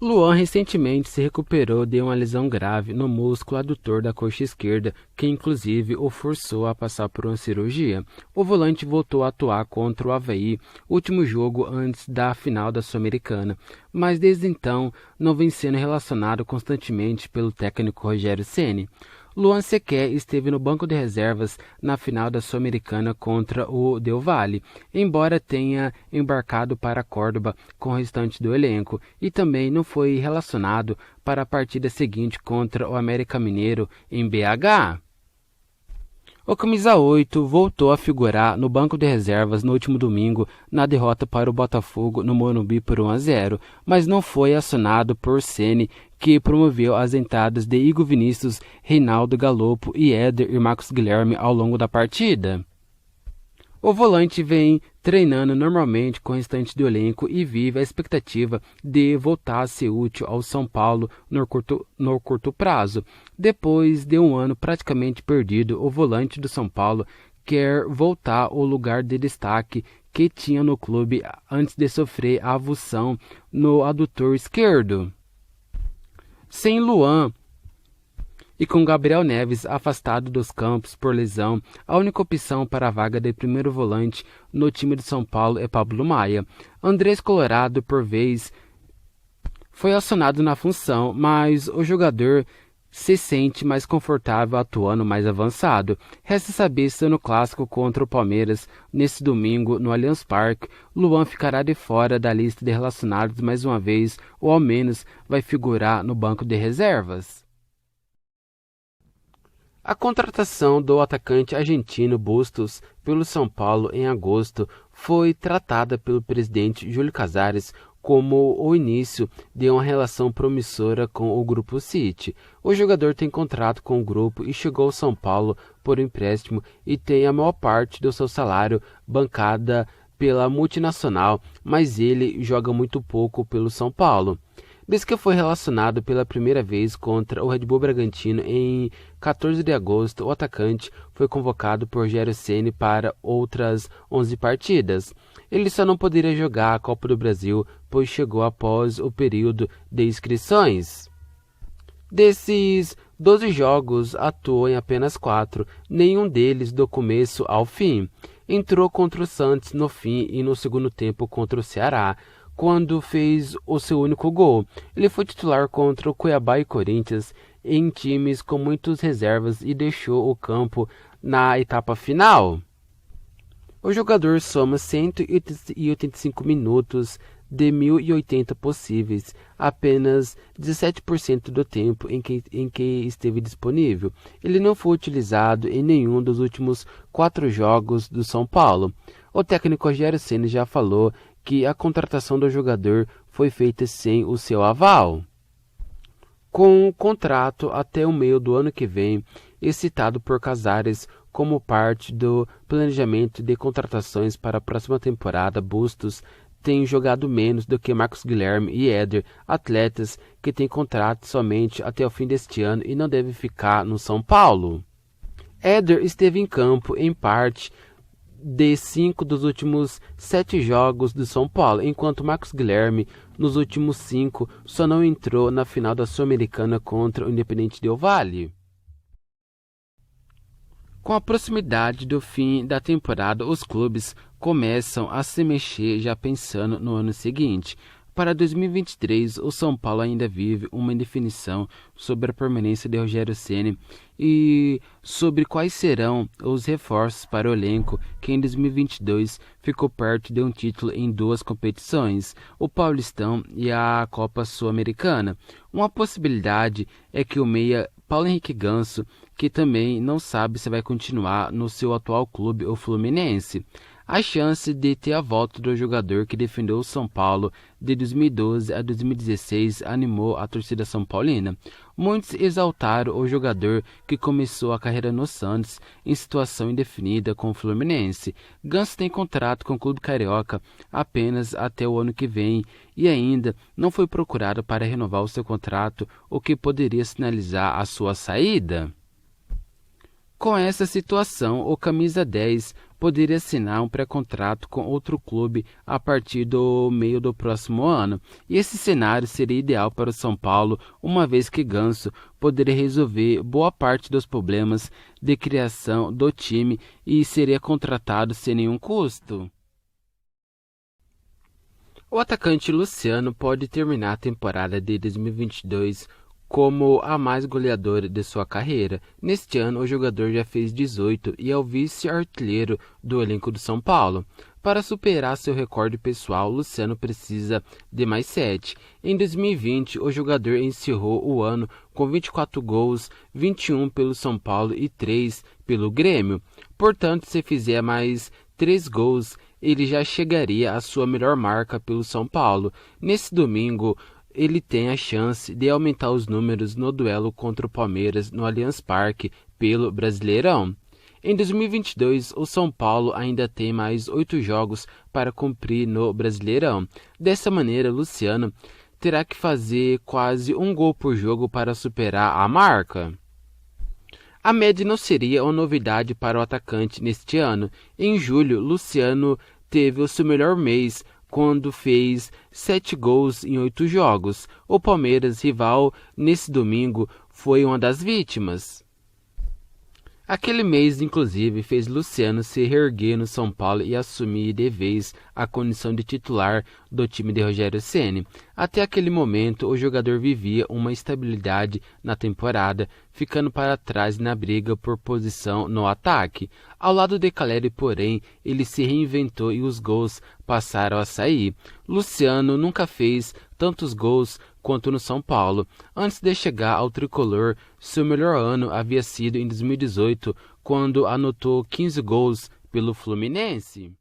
Luan recentemente se recuperou de uma lesão grave no músculo adutor da coxa esquerda, que inclusive o forçou a passar por uma cirurgia. O volante voltou a atuar contra o Avaí, último jogo antes da final da Sul-Americana, mas desde então não vem sendo relacionado constantemente pelo técnico Rogério Ceni. Luan sequer esteve no banco de reservas na final da Sul-Americana contra o Del Valle, embora tenha embarcado para Córdoba com o restante do elenco, e também não foi relacionado para a partida seguinte contra o América Mineiro em BH. O camisa 8 voltou a figurar no banco de reservas no último domingo na derrota para o Botafogo no Morumbi por 1-0, mas não foi acionado por Ceni, que promoveu as entradas de Igor Vinícius, Reinaldo Galopo e Éder e Marcos Guilherme ao longo da partida. O volante vem treinando normalmente com o restante do elenco e vive a expectativa de voltar a ser útil ao São Paulo no curto prazo. Depois de um ano praticamente perdido, o volante do São Paulo quer voltar ao lugar de destaque que tinha no clube antes de sofrer a avulsão no adutor esquerdo. Sem Luan e com Gabriel Neves afastado dos campos por lesão, a única opção para a vaga de primeiro volante no time de São Paulo é Pablo Maia. Andrés Colorado, por vez, foi acionado na função, mas o jogador se sente mais confortável atuando mais avançado. Resta saber se no clássico contra o Palmeiras, nesse domingo, no Allianz Parque, Luan ficará de fora da lista de relacionados mais uma vez, ou ao menos vai figurar no banco de reservas. A contratação do atacante argentino Bustos pelo São Paulo em agosto foi tratada pelo presidente Júlio Casares como o início de uma relação promissora com o Grupo City. O jogador tem contrato com o grupo e chegou ao São Paulo por empréstimo e tem a maior parte do seu salário bancada pela multinacional, mas ele joga muito pouco pelo São Paulo. Desde que foi relacionado pela primeira vez contra o Red Bull Bragantino em 14 de agosto, o atacante foi convocado por Rogério Ceni para outras 11 partidas. Ele só não poderia jogar a Copa do Brasil, pois chegou após o período de inscrições. Desses 12 jogos, atuou em apenas 4, nenhum deles do começo ao fim. Entrou contra o Santos no fim e no segundo tempo contra o Ceará, quando fez o seu único gol. Ele foi titular contra o Cuiabá e Corinthians em times com muitas reservas e deixou o campo na etapa final. O jogador soma 185 minutos de 1.080 possíveis, apenas 17% do tempo em que esteve disponível. Ele não foi utilizado em nenhum dos últimos 4 jogos do São Paulo. O técnico Rogério Ceni já falou que a contratação do jogador foi feita sem o seu aval. Com o contrato até o meio do ano que vem, excitado por Casares como parte do planejamento de contratações para a próxima temporada, Bustos tem jogado menos do que Marcos Guilherme e Éder, atletas que têm contrato somente até o fim deste ano e não devem ficar no São Paulo. Éder esteve em campo em parte de 5 dos últimos 7 jogos do São Paulo, enquanto Marcos Guilherme, nos últimos 5, só não entrou na final da Sul-Americana contra o Independente Del Valle. Com a proximidade do fim da temporada, os clubes começam a se mexer já pensando no ano seguinte. Para 2023, o São Paulo ainda vive uma indefinição sobre a permanência de Rogério Ceni e sobre quais serão os reforços para o elenco que em 2022 ficou perto de um título em 2 competições, o Paulistão e a Copa Sul-Americana. Uma possibilidade é que o meia Paulo Henrique Ganso, que também não sabe se vai continuar no seu atual clube, o Fluminense. A chance de ter a volta do jogador que defendeu o São Paulo de 2012 a 2016 animou a torcida são paulina. Muitos exaltaram o jogador que começou a carreira no Santos em situação indefinida com o Fluminense. Ganso tem contrato com o clube carioca apenas até o ano que vem e ainda não foi procurado para renovar o seu contrato, o que poderia sinalizar a sua saída. Com essa situação, o camisa 10 poderia assinar um pré-contrato com outro clube a partir do meio do próximo ano. E esse cenário seria ideal para o São Paulo, uma vez que Ganso poderia resolver boa parte dos problemas de criação do time e seria contratado sem nenhum custo. O atacante Luciano pode terminar a temporada de 2022 como a mais goleadora de sua carreira. Neste ano, o jogador já fez 18 e é o vice-artilheiro do elenco do São Paulo. Para superar seu recorde pessoal, Luciano precisa de mais 7. Em 2020, o jogador encerrou o ano com 24 gols, 21 pelo São Paulo e 3 pelo Grêmio. Portanto, se fizer mais 3 gols, ele já chegaria à sua melhor marca pelo São Paulo. Nesse domingo, ele tem a chance de aumentar os números no duelo contra o Palmeiras no Allianz Parque pelo Brasileirão. Em 2022, o São Paulo ainda tem mais 8 jogos para cumprir no Brasileirão. Dessa maneira, Luciano terá que fazer quase um gol por jogo para superar a marca. A média não seria uma novidade para o atacante neste ano. Em julho, Luciano teve o seu melhor mês, quando fez 7 gols em 8 jogos. O Palmeiras, rival, nesse domingo, foi uma das vítimas. Aquele mês, inclusive, fez Luciano se reerguer no São Paulo e assumir de vez a condição de titular do time de Rogério Ceni. Até aquele momento, o jogador vivia uma estabilidade na temporada, ficando para trás na briga por posição no ataque. Ao lado de Caleri, porém, ele se reinventou e os gols passaram a sair. Luciano nunca fez tantos gols quanto no São Paulo. Antes de chegar ao tricolor, seu melhor ano havia sido em 2018, quando anotou 15 gols pelo Fluminense.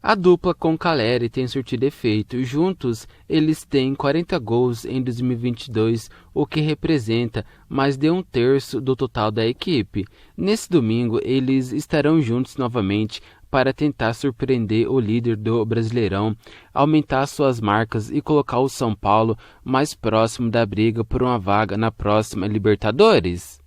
A dupla com Caleri tem surtido efeito. Juntos, eles têm 40 gols em 2022, o que representa mais de 1/3 do total da equipe. Nesse domingo, eles estarão juntos novamente para tentar surpreender o líder do Brasileirão, aumentar suas marcas e colocar o São Paulo mais próximo da briga por uma vaga na próxima Libertadores.